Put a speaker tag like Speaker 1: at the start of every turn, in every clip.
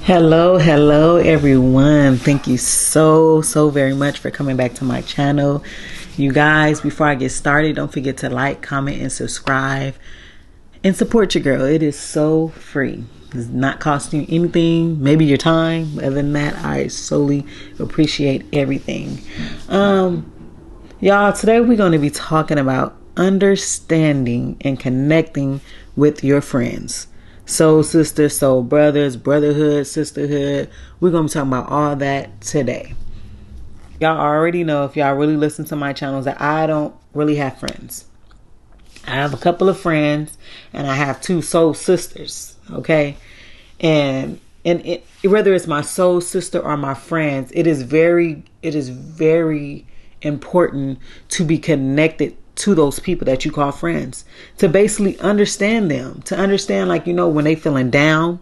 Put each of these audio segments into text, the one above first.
Speaker 1: Hello everyone. Thank you so very much for coming back to my channel. You guys, before I get started, don't forget to like, comment, and subscribe and support your girl. It is so free. It's not costing you anything, maybe your time. Other than that, I solely appreciate everything. Y'all, today we're going to be talking about understanding and connecting with your friends. Soul sisters, soul brothers, brotherhood, sisterhood. We're going to be talking about all that today. Y'all already know, if y'all really listen to my channels, that I don't really have friends. I have a couple of friends and I have two soul sisters. Okay. And whether it's my soul sister or my friends, it is very important to be connected to those people that you call friends, to basically understand them, to understand, like, when they feeling down,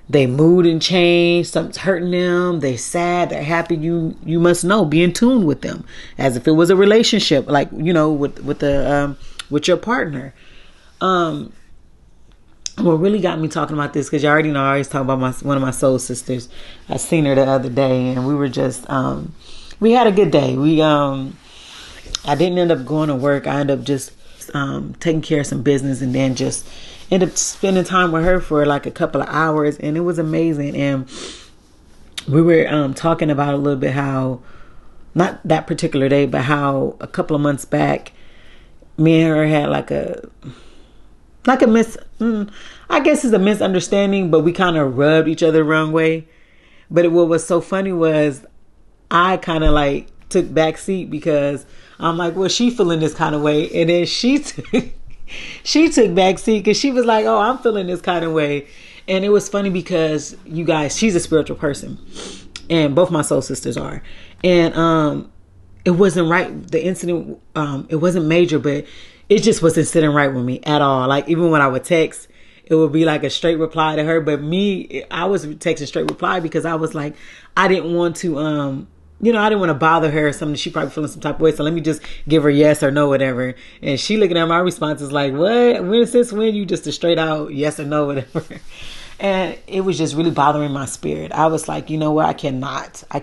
Speaker 1: they mood and change, something's hurting them, they sad, they're happy, you must know, be in tune with them as if it was a relationship, like, with your partner. What really got me talking about this, because you already know I always talk about one of my soul sisters. I seen her the other day and we were just we had a good day. I didn't end up going to work. I ended up just taking care of some business and then just ended up spending time with her for like a couple of hours, and it was amazing. And we were talking about a little bit how, not that particular day, but how a couple of months back, me and her had I guess it's a misunderstanding, but we kind of rubbed each other the wrong way. But what was so funny was I kind of like took back seat, because I'm like, well, she feeling this kind of way, and then she took back seat because she was like, oh, I'm feeling this kind of way. And it was funny because, you guys, she's a spiritual person, and both my soul sisters are, and it wasn't right. The incident, it wasn't major, but it just wasn't sitting right with me at all. Like, even when I would text, it would be like a straight reply to her, but me, I was texting straight reply because I was like, I didn't want to I didn't want to bother her or something. She probably feeling some type of way. So let me just give her yes or no, whatever. And she looking at my responses like, what? Since when you just a straight out yes or no, whatever. And it was just really bothering my spirit. I was like, you know what? I cannot, I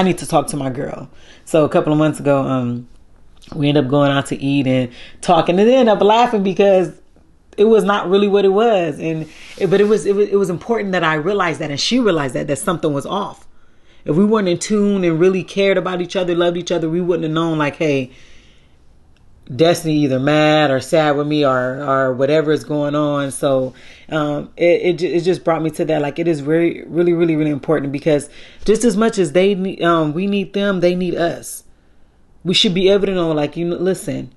Speaker 1: need to talk to my girl. So a couple of months ago, we ended up going out to eat and talking, and then ended up laughing because it was not really what it was. But it was important that I realized that, and she realized that something was off. If we weren't in tune and really cared about each other, loved each other, we wouldn't have known, like, hey, Deystany either mad or sad with me or whatever is going on. So it just brought me to that. Like, it is really important, because just as much as we need them, they need us. We should be able to know, like, listen,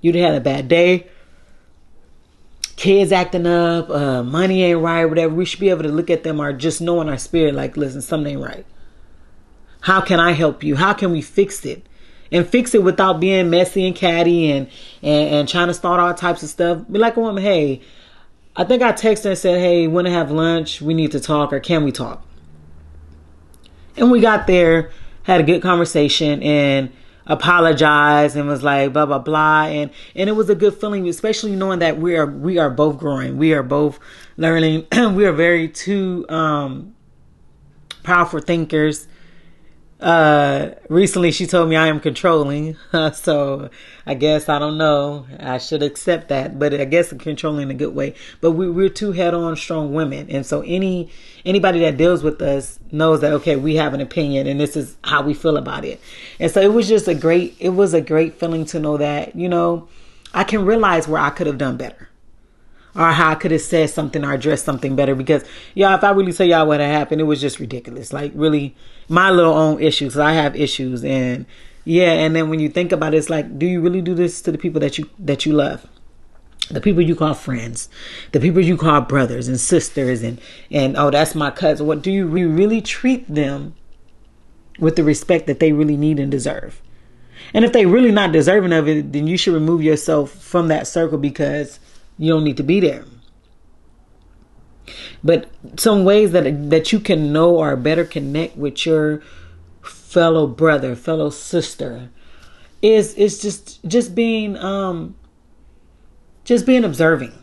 Speaker 1: you had a bad day, kids acting up, money ain't right, whatever. We should be able to look at them, or just know in our spirit, like, listen, something ain't right. How can I help you? How can we fix it? And fix it without being messy and catty and trying to start all types of stuff. Be like a woman, hey, I think I texted and said, hey, want to have lunch? We need to talk, or can we talk? And we got there, had a good conversation, and apologized and was like, blah, blah, blah. And it was a good feeling, especially knowing that we are both growing. We are both learning. We are two powerful thinkers. Recently she told me I am controlling, so I guess, I don't know, I should accept that, but I guess I'm controlling in a good way. But we're two head-on strong women, and so anybody that deals with us knows that, okay, we have an opinion and this is how we feel about it. And so it was a great feeling to know that, I can realize where I could have done better, or how I could have said something or addressed something better. Because, if I really tell y'all what had happened, it was just ridiculous. Like, really, my little own issues. I have issues. And, and then when you think about it, it's like, do you really do this to the people that you love? The people you call friends, the people you call brothers and sisters, and oh, that's my cousin. What do you really treat them with the respect that they really need and deserve? And if they really not deserving of it, then you should remove yourself from that circle, because you don't need to be there. But some ways that you can know or better connect with your fellow brother, fellow sister, is just being observing.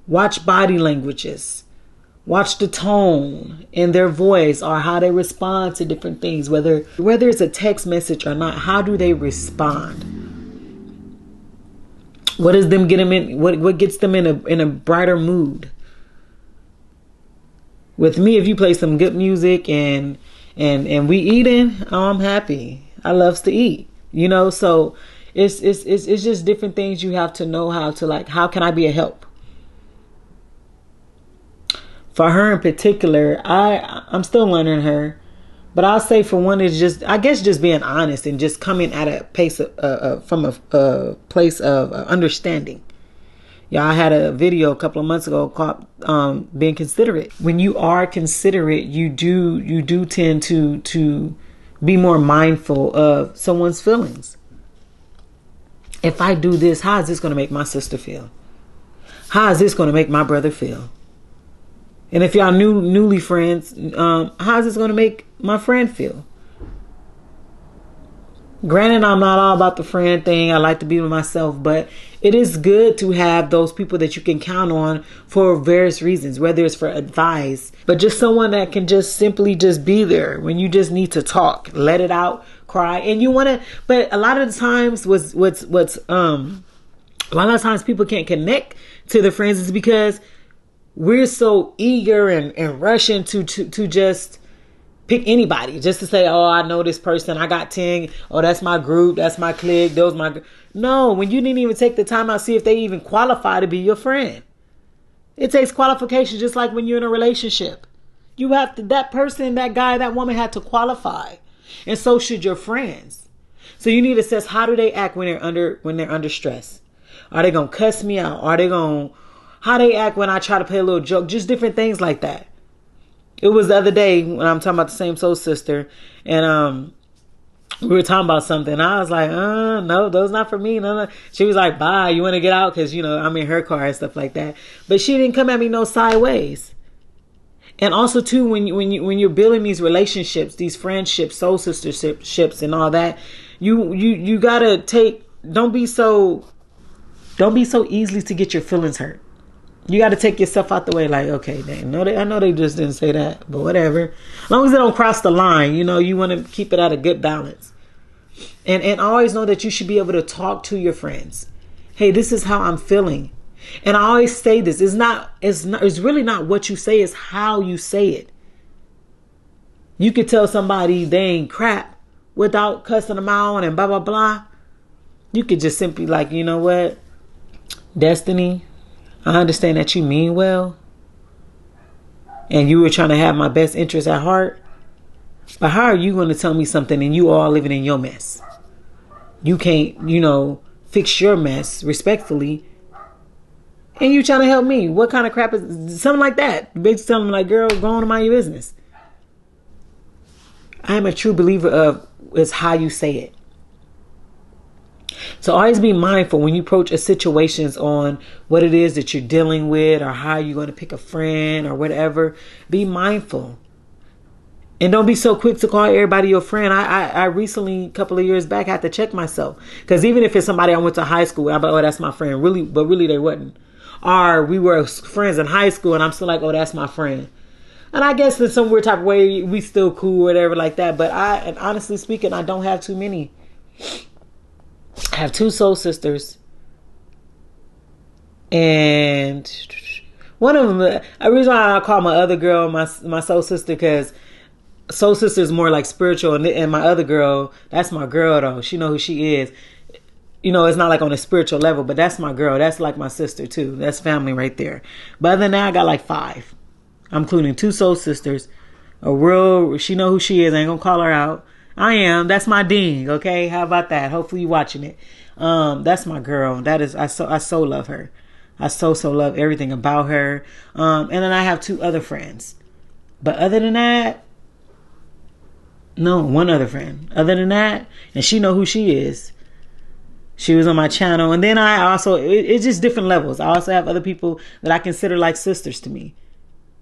Speaker 1: Watch body languages. Watch the tone in their voice or how they respond to different things, whether it's a text message or not. How do they respond? What does them get them in? What gets them in a brighter mood? With me, if you play some good music and we eating, oh, I'm happy. I loves to eat, So it's just different things you have to know how to, like, how can I be a help? For her in particular, I'm still learning her, but I'll say for one is just being honest and just coming at a pace from a place of understanding. Yeah, I had a video a couple of months ago called being considerate. When you are considerate, you do tend to be more mindful of someone's feelings. If I do this, how is this going to make my sister feel? How is this going to make my brother feel? And if y'all newly friends, how is this going to make my friend feel? Granted, I'm not all about the friend thing. I like to be with myself, but it is good to have those people that you can count on for various reasons, whether it's for advice, but just someone that can just simply just be there when you just need to talk, let it out, cry. And you want to, but a lot of the times a lot of times people can't connect to their friends is because we're so eager and rushing to just pick anybody, just to say, oh, I know this person, I got 10, oh, that's my group, that's my clique, those my... No, when you didn't even take the time out, see if they even qualify to be your friend. It takes qualification, just like when you're in a relationship. You have to, that person, that guy, that woman had to qualify. And so should your friends. So you need to assess, how do they act when they're under stress? Are they going to cuss me out? How they act when I try to play a little joke? Just different things like that. It was the other day when I'm talking about the same soul sister, and we were talking about something. I was like, no, those not for me. No. She was like, bye, you want to get out? Because, I'm in her car and stuff like that. But she didn't come at me no sideways. And also, too, when you're building these relationships, these friendships, soul sisterships and all that, you got to don't be so easily to get your feelings hurt. You got to take yourself out the way, like, okay, I know they just didn't say that, but whatever. As long as they don't cross the line, you want to keep it at a good balance. And always know that you should be able to talk to your friends. Hey, this is how I'm feeling. And I always say this, it's really not what you say, it's how you say it. You could tell somebody they ain't crap without cussing them out and blah, blah, blah. You could just simply like, you know what? Destiny, I understand that you mean well. And you were trying to have my best interest at heart. But how are you going to tell me something and you all living in your mess? You can't, fix your mess respectfully. And you trying to help me. What kind of crap is something like that? Basically telling them like, girl, go on to mind your business. I am a true believer of is how you say it. So always be mindful when you approach a situations on what it is that you're dealing with or how you're going to pick a friend or whatever. Be mindful. And don't be so quick to call everybody your friend. I recently, a couple of years back, had to check myself. Because even if it's somebody I went to high school with, I'm like, oh, that's my friend. But really they wasn't. Or we were friends in high school and I'm still like, oh, that's my friend. And I guess in some weird type of way, we still cool or whatever like that. But and honestly speaking, I don't have too many. I have 2 soul sisters. And one of them, the reason why I call my other girl my soul sister, because soul sister is more like spiritual. And my other girl, that's my girl though. She know who she is. It's not like on a spiritual level, but that's my girl. That's like my sister too. That's family right there. But other than that, I got like 5. I'm including 2 soul sisters. She know who she is. I ain't gonna call her out. I am. That's my ding. Okay. How about that? Hopefully you watching it. That's my girl. That is, I so love her. I so love everything about her. And then I have 2 other friends, but other than that, no, 1 other friend. Other than that, and she know who she is. She was on my channel. And then I also, it's just different levels. I also have other people that I consider like sisters to me,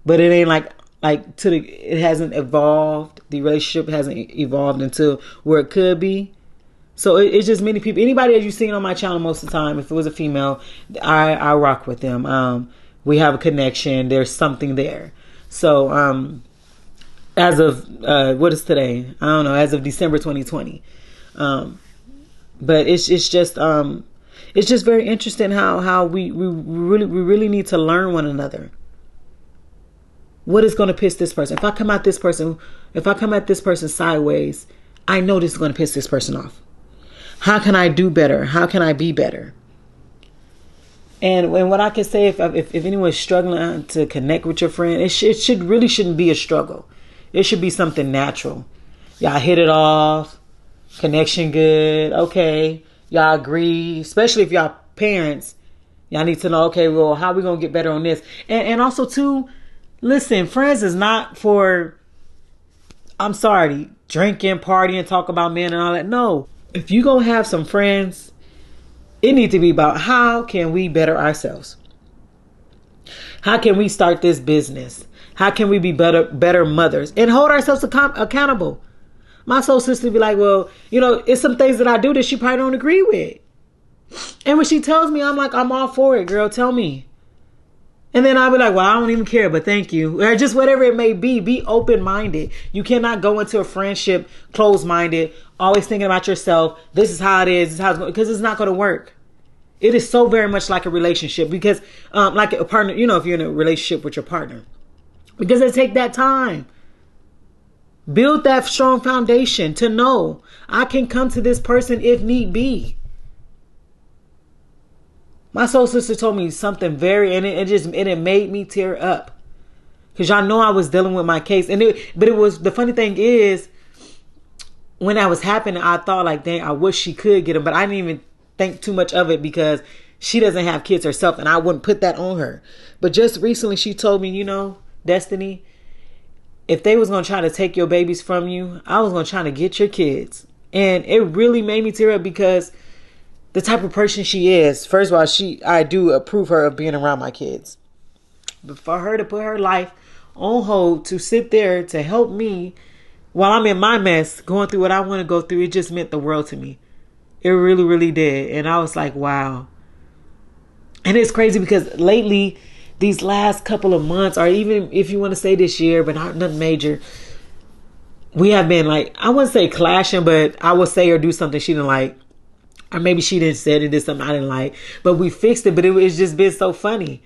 Speaker 1: but it ain't like it hasn't evolved. The relationship hasn't evolved into where it could be. So it's just many people. Anybody that you've seen on my channel most of the time, if it was a female, I rock with them. We have a connection. There's something there. So as of what is today? I don't know. As of December 2020. But it's just very interesting how we really need to learn one another. What is going to piss this person? If I come at this person sideways, I know this is going to piss this person off. How can I do better? How can I be better? And what I can say, if anyone's struggling to connect with your friend, it shouldn't be a struggle. It should be something natural. Y'all hit it off, connection good, okay. Y'all agree, especially if y'all parents. Y'all need to know, okay, well, how we gonna get better on this? And also too, listen, friends is not for, I'm sorry, drinking, partying, talk about men and all that. No, if you gonna have some friends, it needs to be about how can we better ourselves? How can we start this business? How can we be better mothers and hold ourselves accountable? My soul sister be like, well, it's some things that I do that she probably don't agree with. And when she tells me, I'm like, I'm all for it, girl. Tell me. And then I'll be like, well, I don't even care, but thank you. Or just whatever it may be. Be open-minded. You cannot go into a friendship closed-minded, always thinking about yourself. This is how it is. This is how it's going, because it's not going to work. It is so very much like a relationship, because like a partner, if you're in a relationship with your partner, because it take that time. Build that strong foundation to know I can come to this person if need be. My soul sister told me something and it made me tear up, because y'all know I was dealing with my case, but it was, the funny thing is, when that was happening, I thought like, dang, I wish she could get him, but I didn't even think too much of it because she doesn't have kids herself, and I wouldn't put that on her. But just recently, she told me, Deystany, if they was going to try to take your babies from you, I was going to try to get your kids. And it really made me tear up, because the type of person she is, first of all, I do approve her of being around my kids. But for her to put her life on hold to sit there to help me while I'm in my mess, going through what I want to go through, it just meant the world to me. It really, really did. And I was like, wow. And it's crazy because lately, these last couple of months, or even if you want to say this year, but not nothing major, we have been like, I wouldn't say clashing, but I would say or do something she didn't like. Or maybe she didn't say it, did something I didn't like. But we fixed it, but it's just been so funny.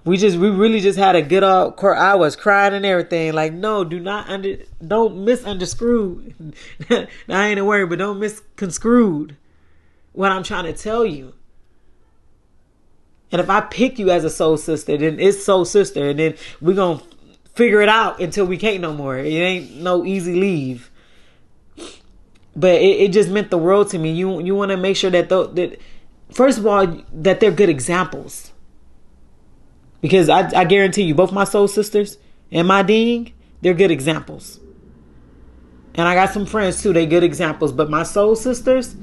Speaker 1: We really just had a good old, I was crying and everything. Like, no, don't misconstrue. I ain't a word, but don't misconstrued what I'm trying to tell you. And if I pick you as a soul sister, then it's soul sister. And then we're going to figure it out until we can't no more. It ain't no easy leave. But it just meant the world to me. You want to make sure that first of all, that they're good examples. Because I guarantee you, both my soul sisters and my ding, they're good examples. And I got some friends too, they good examples. But my soul sisters,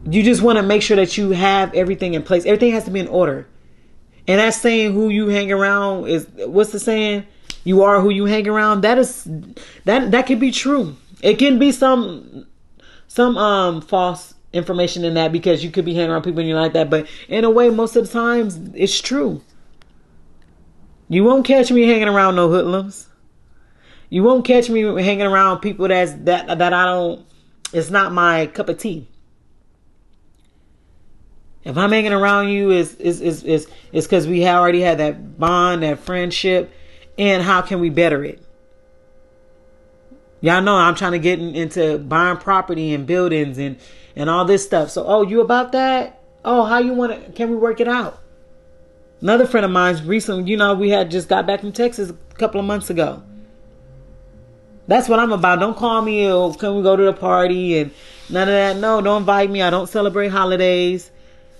Speaker 1: you just want to make sure that you have everything in place. Everything has to be in order. And that's saying who you hang around is, what's the saying? You are who you hang around. That could be true. It can be some false information in that, because you could be hanging around people and you like that. But in a way, most of the times, it's true. You won't catch me hanging around no hoodlums. You won't catch me hanging around people that I don't. It's not my cup of tea. If I'm hanging around you, it's because we already had that bond, that friendship, and how can we better it? Y'all know I'm trying to get into buying property and buildings and all this stuff. So, you about that? Oh, how you want to? Can we work it out? Another friend of mine recently, we had just got back from Texas a couple of months ago. That's what I'm about. Don't call me. Can we go to the party and none of that? No, don't invite me. I don't celebrate holidays.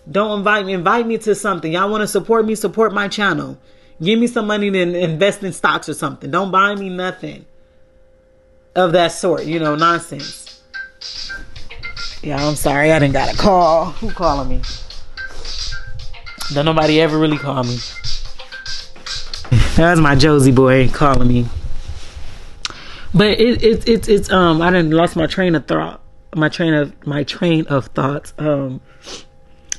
Speaker 1: Don't invite me. Invite me to something. Y'all want to support me? Support my channel. Give me some money to invest in stocks or something. Don't buy me nothing of that sort. Nonsense. Yeah, I'm sorry. I didn't got a call. Who calling me? Don't nobody ever really call me. That was my Josie boy calling me. But it's I done lost my train of thought. My train of thoughts.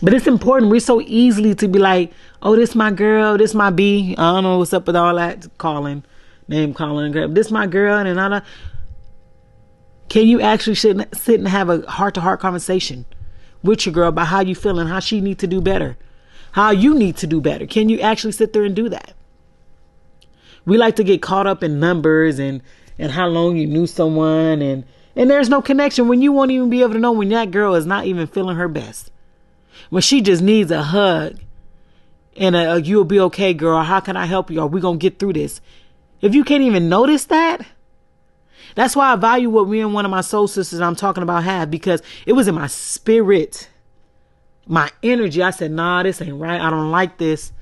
Speaker 1: But it's important. We're so easily to be like, oh, this my girl, this my B. I don't know what's up with all that calling, name calling. This my girl, and all that. Can you actually sit and have a heart-to-heart conversation with your girl about how you feeling, how she need to do better, how you need to do better? Can you actually sit there and do that? We like to get caught up in numbers and how long you knew someone, and there's no connection when you won't even be able to know when that girl is not even feeling her best. When she just needs a hug and a you'll be okay, girl. How can I help you? Are we going to get through this? If you can't even notice that, that's why I value what me and one of my soul sisters I'm talking about have, because it was in my spirit, my energy. I said, nah, this ain't right. I don't like this.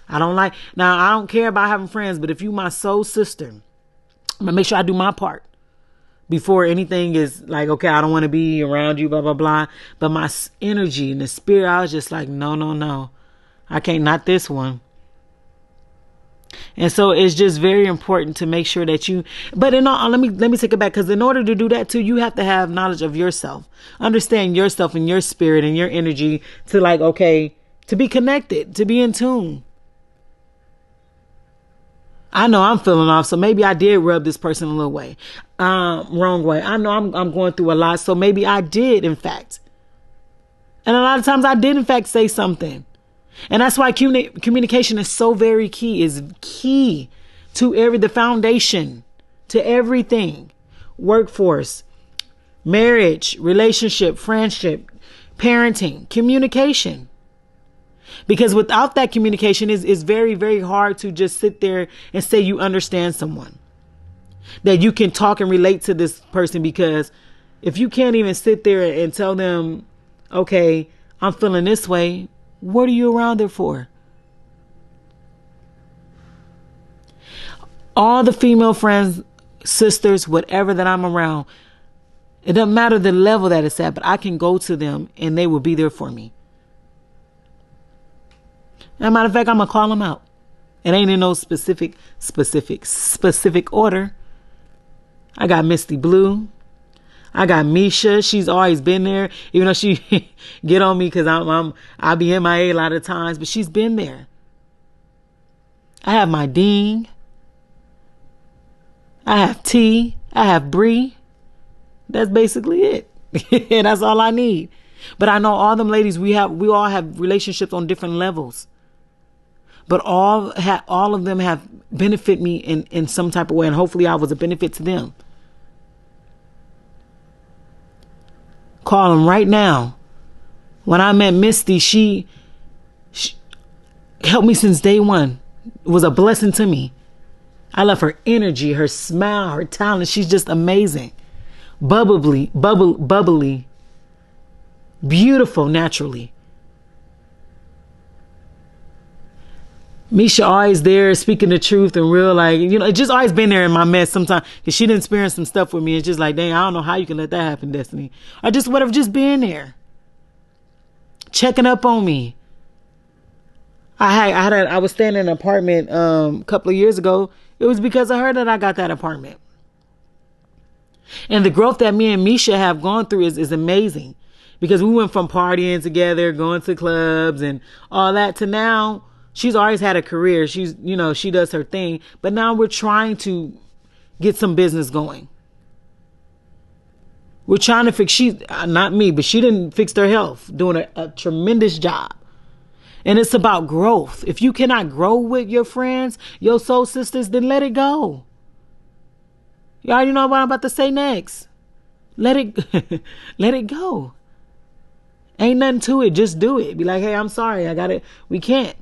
Speaker 1: Now, I don't care about having friends, but if you my soul sister, I'm going to make sure I do my part before anything is like, okay, I don't want to be around you, blah, blah, blah. But my energy and the spirit, I was just like, no, I can't, not this one. And so it's just very important to make sure that but let me take it back. Because in order to do that too, you have to have knowledge of yourself, understand yourself and your spirit and your energy to like, okay, to be connected, to be in tune. I know I'm feeling off, so maybe I did rub this person a little way, wrong way. I know I'm going through a lot, so maybe I did, in fact. And a lot of times I did, in fact, say something. And that's why communication is so very key, is key to the foundation, to everything. Workforce, marriage, relationship, friendship, parenting, communication. Because without that communication, it's very, very hard to just sit there and say you understand someone, that you can talk and relate to this person. Because if you can't even sit there and tell them, okay, I'm feeling this way, what are you around there for? All the female friends, sisters, whatever that I'm around, it doesn't matter the level that it's at, but I can go to them and they will be there for me. As a matter of fact, I'm going to call them out. It ain't in no specific order. I got Misty Blue. I got Misha. She's always been there, even though she get on me because I'll be MIA a lot of times, but she's been there. I have my Dean. I have T. I have Bree. That's basically it. And that's all I need. But I know all them ladies, we all have relationships on different levels. But all of them have benefit me in some type of way. And hopefully I was a benefit to them. Call them right now. When I met Misty, she helped me since day one. It was a blessing to me. I love her energy, her smile, her talent. She's just amazing. Bubbly, beautiful naturally. Misha always there speaking the truth and real, like, just always been there in my mess sometimes, because she didn't experience some stuff with me. It's just like, dang, I don't know how you can let that happen, Deystany. Or just whatever, just being there. Checking up on me. I was staying in an apartment a couple of years ago. It was because of her that I got that apartment. And the growth that me and Misha have gone through is amazing. Because we went from partying together, going to clubs and all that, to now she's always had a career. She's, she does her thing. But now we're trying to get some business going. We're trying to fix, not me, but she didn't fix her health, doing a tremendous job. And it's about growth. If you cannot grow with your friends, your soul sisters, then let it go. You already know what I'm about to say next. Let it go. Ain't nothing to it. Just do it. Be like, hey, I'm sorry. I got it. We can't.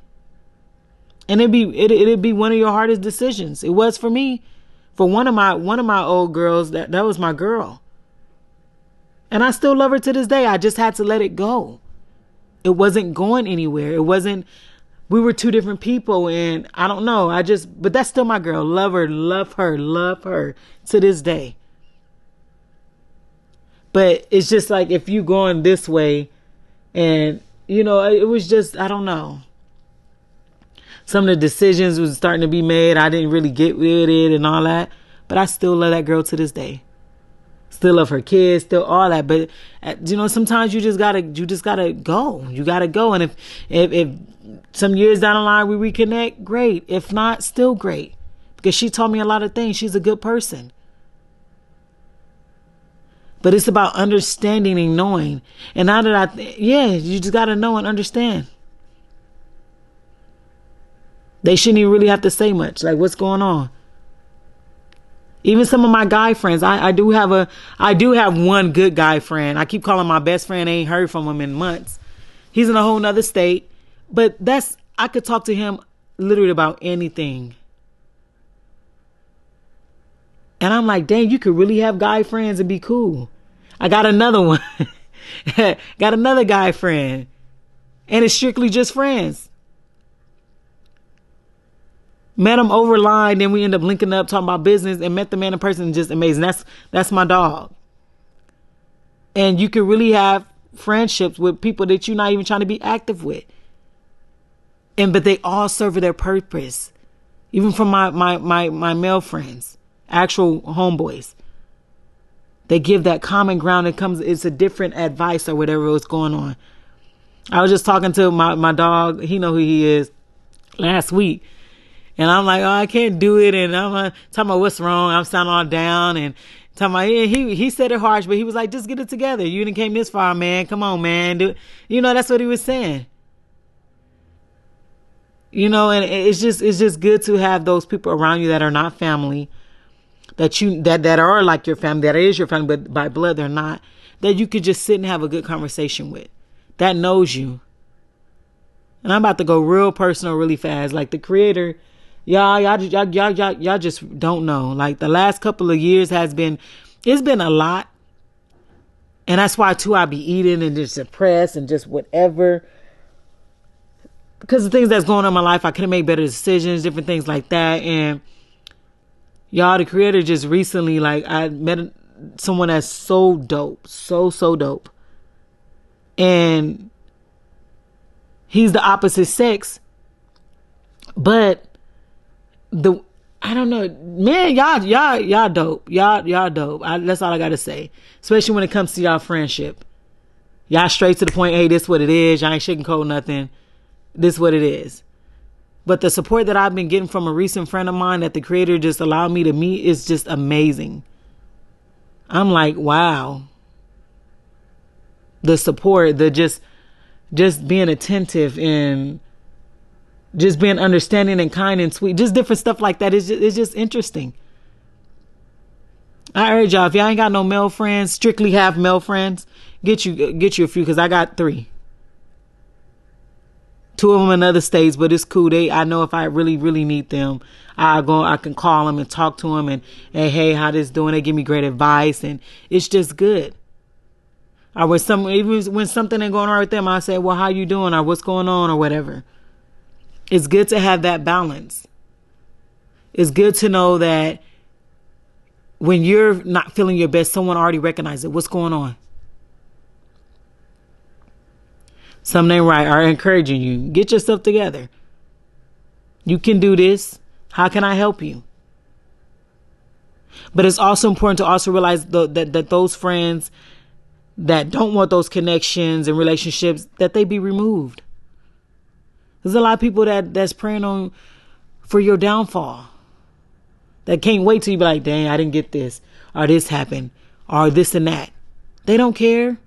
Speaker 1: And it'd be one of your hardest decisions. It was for me. For one of my old girls, that was my girl. And I still love her to this day. I just had to let it go. It wasn't going anywhere. We were two different people, and I don't know. But that's still my girl. Love her to this day. But it's just like, if you going this way, and it was just, I don't know. Some of the decisions was starting to be made. I didn't really get with it and all that. But I still love that girl to this day. still love her kids, still all that. But sometimes you just gotta go. You gotta go. And if some years down the line we reconnect, great. If not, still great. Because she taught me a lot of things. She's a good person. But it's about understanding and knowing. And now that you just gotta know and understand. They shouldn't even really have to say much. Like, what's going on? Even some of my guy friends, I do have one good guy friend. I keep calling my best friend. I ain't heard from him in months. He's in a whole nother state. But I could talk to him literally about anything. And I'm like, dang, you could really have guy friends and be cool. I got another one. Got another guy friend. And it's strictly just friends. Met him over line, then we end up linking up, talking about business, and met the man in person. Just amazing. That's my dog. And you can really have friendships with people that you're not even trying to be active with. But they all serve their purpose. Even from my male friends, actual homeboys. They give that common ground. It's a different advice or whatever was going on. I was just talking to my dog. He know who he is last week. And I'm like, oh, I can't do it. And I'm talking about what's wrong. I'm sounding all down and talking about, he said it harsh, but he was like, just get it together. You done came this far, man. Come on, man. That's what he was saying. And it's just good to have those people around you that are not family, that are like your family, that is your family, but by blood they're not, that you could just sit and have a good conversation with, that knows you. And I'm about to go real personal really fast. Like the Creator, y'all just don't know. Like the last couple of years it's been a lot. And that's why too I be eating and just depressed and just whatever. Because the things that's going on in my life, I could have made better decisions, different things like that. And y'all, the Creator just recently, like I met someone that's so dope, so dope. And he's the opposite sex, but I don't know, man, y'all dope. Y'all dope. That's all I gotta say. Especially when it comes to y'all friendship. Y'all straight to the point. Hey, this what it is. Y'all ain't sugarcoat nothing. This what it is. But the support that I've been getting from a recent friend of mine that the Creator just allowed me to meet is just amazing. I'm like, wow. The support, the just being attentive and just being understanding and kind and sweet, just different stuff like that. It's just interesting. I urge y'all, if y'all ain't got no male friends, strictly have male friends, get you a few, because I got 3. 2 of them in other states, but it's cool. I know if I really, really need them, I can call them and talk to them and hey, how this doing? They give me great advice, and it's just good. Or even when something ain't going on with them, I say, well, how you doing? Or what's going on? Or whatever. It's good to have that balance. It's good to know that when you're not feeling your best, someone already recognizes it. What's going on? Something ain't right. Or encouraging you. Get yourself together. You can do this. How can I help you? But it's also important to also realize that those friends that don't want those connections and relationships, that they be removed. There's a lot of people that's praying for your downfall, that can't wait till you be like, dang, I didn't get this, or this happened, or this and that. They don't care.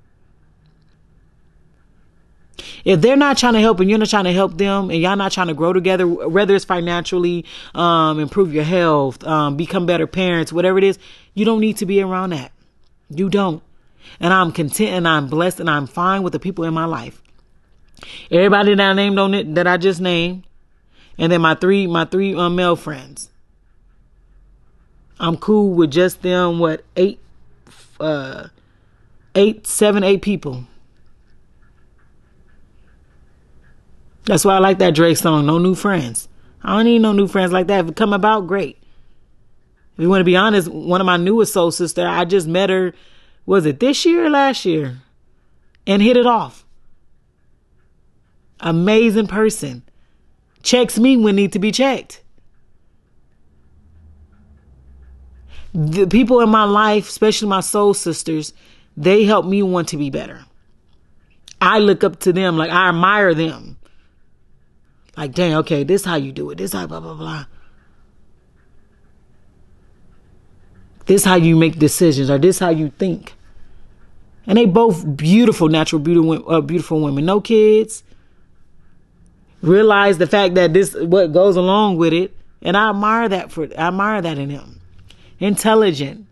Speaker 1: If they're not trying to help and you're not trying to help them, and y'all not trying to grow together, whether it's financially, improve your health, become better parents, whatever it is, you don't need to be around that. You don't. And I'm content and I'm blessed and I'm fine with the people in my life. Everybody that I named on it, that I just named, and then my three male friends. I'm cool with just them. 8 people. That's why I like that Drake song, No New Friends. I don't need no new friends like that. If it come about, great. If you want to be honest, one of my newest soul sister, I just met her, was it this year or last year? And hit it off. Amazing person. Checks me when need to be checked. The people in my life, especially my soul sisters, they help me want to be better. I look up to them, like I admire them. Like, dang, okay, this how you do it. This how blah, blah, blah. This how you make decisions, or this how you think. And they both beautiful, natural, beautiful women. No kids. Realize the fact that this what goes along with it. And I admire that in them. Intelligent.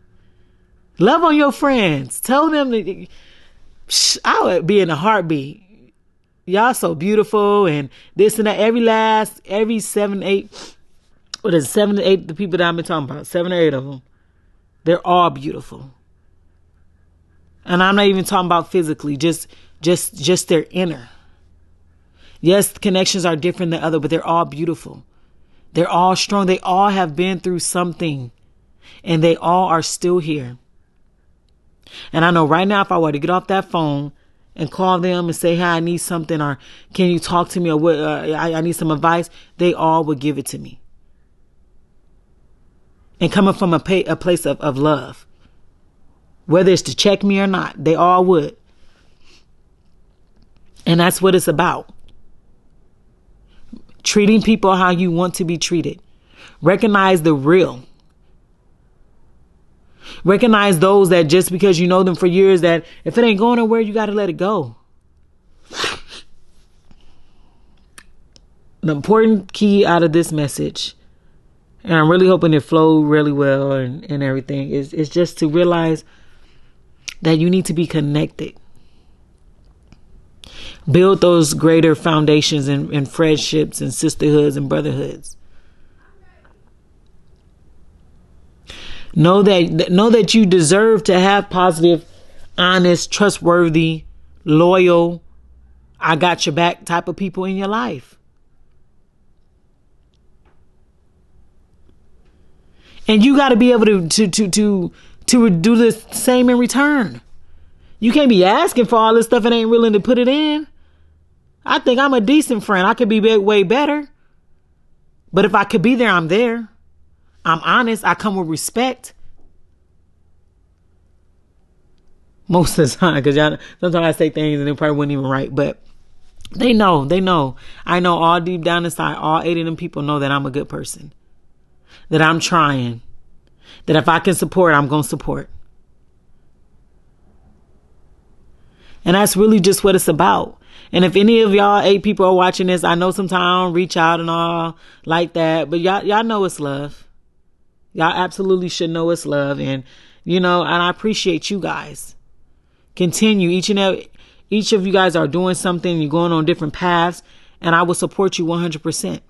Speaker 1: Love on your friends. Tell them that I would be in a heartbeat. Y'all so beautiful and this and that. Every 7, 8, what is it, 7 to 8 the people that I've been talking about, 7 or 8 of them, they're all beautiful. And I'm not even talking about physically, just their inner. Yes, connections are different than other, but they're all beautiful. They're all strong. They all have been through something. And they all are still here. And I know right now, if I were to get off that phone and call them and say, hey, I need something, or can you talk to me, or what? I need some advice, they all would give it to me. And coming from a place of love. Whether it's to check me or not, they all would. And that's what it's about. Treating people how you want to be treated. Recognize the real. Recognize those that just because you know them for years, that if it ain't going nowhere, you got to let it go. The important key out of this message, and I'm really hoping it flowed really well and everything, is just to realize that you need to be connected. Build those greater foundations in friendships and sisterhoods and brotherhoods. Know that you deserve to have positive, honest, trustworthy, loyal, I got your back type of people in your life. And you got to be able to do the same in return. You can't be asking for all this stuff and ain't willing to put it in. I think I'm a decent friend. I could be way better. But if I could be there, I'm there. I'm honest. I come with respect. Most of the time, because sometimes I say things and they probably wasn't even right, but they know. I know all deep down inside, all 8 of them people know that I'm a good person, that I'm trying, that if I can support, I'm going to support. And that's really just what it's about. And if any of y'all 8 people are watching this, I know sometimes I don't reach out and all like that, but y'all know it's love. Y'all absolutely should know it's love. And, and I appreciate you guys. Continue. Each of you guys are doing something. You're going on different paths. And I will support you 100%.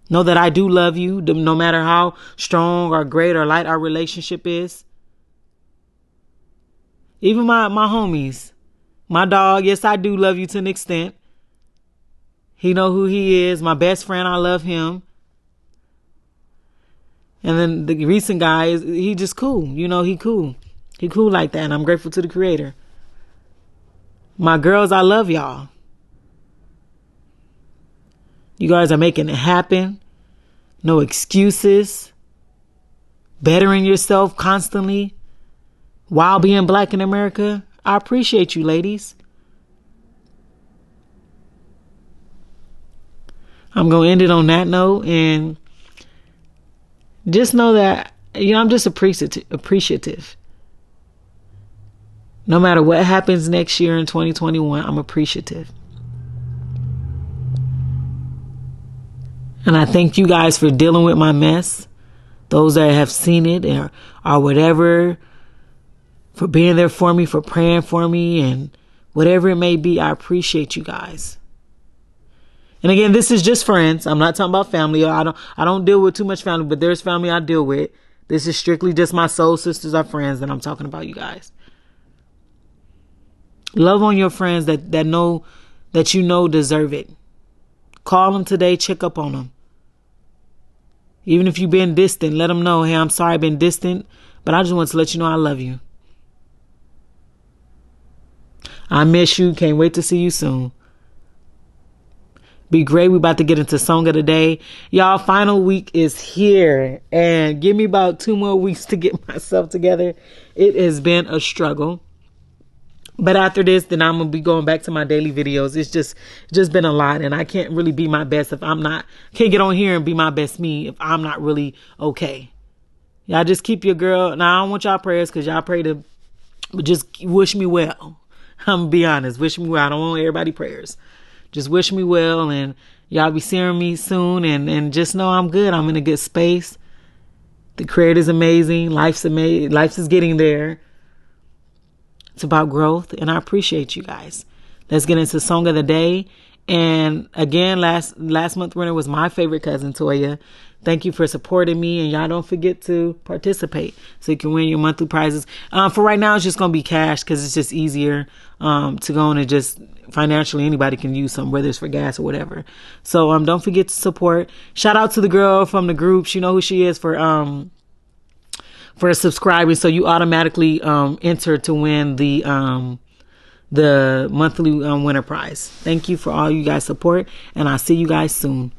Speaker 1: Know that I do love you, no matter how strong or great or light our relationship is. Even my homies. My dog, yes, I do love you to an extent. He know who he is. My best friend, I love him. And then the recent guy, he just cool. He cool. He cool like that. And I'm grateful to the Creator. My girls, I love y'all. You guys are making it happen. No excuses. Bettering yourself constantly while being black in America. I appreciate you, ladies. I'm going to end it on that note, and just know that, I'm just appreciative. No matter what happens next year in 2021, I'm appreciative. And I thank you guys for dealing with my mess. Those that have seen it or whatever, for being there for me, for praying for me, and whatever it may be, I appreciate you guys. And again, this is just friends. I'm not talking about family. I don't deal with too much family, but there's family I deal with. This is strictly just my soul sisters or friends that I'm talking about, you guys. Love on your friends that know that deserve it. Call them today, check up on them. Even if you've been distant, let them know, hey, I'm sorry I've been distant, but I just want to let you know I love you. I miss you. Can't wait to see you soon. Be great. We about to get into song of the day. Y'all, final week is here. And give me about 2 more weeks to get myself together. It has been a struggle. But after this, then I'm going to be going back to my daily videos. It's just been a lot. And I can't really be my best if I'm not, can't get on here and be my best me if I'm not really okay. Y'all just keep your girl. Now, I don't want y'all prayers because y'all pray to, but just wish me well. I'm going to be honest. Wish me well. I don't want everybody prayers. Just wish me well. And y'all be seeing me soon. And just know I'm good. I'm in a good space. The Creator's amazing. Life's amazing. Life is getting there. It's about growth, and I appreciate you guys. Let's get into song of the day. And again, last month winner was my favorite cousin, TOYA. Thank you for supporting me, and y'all don't forget to participate so you can win your monthly prizes. For right now, it's just going to be cash because it's just easier to go on and just financially anybody can use some, whether it's for gas or whatever. So don't forget to support. Shout out to the girl from the group. She know who she is for subscribing, so you automatically enter to win the monthly winner prize. Thank you for all you guys support, and I'll see you guys soon.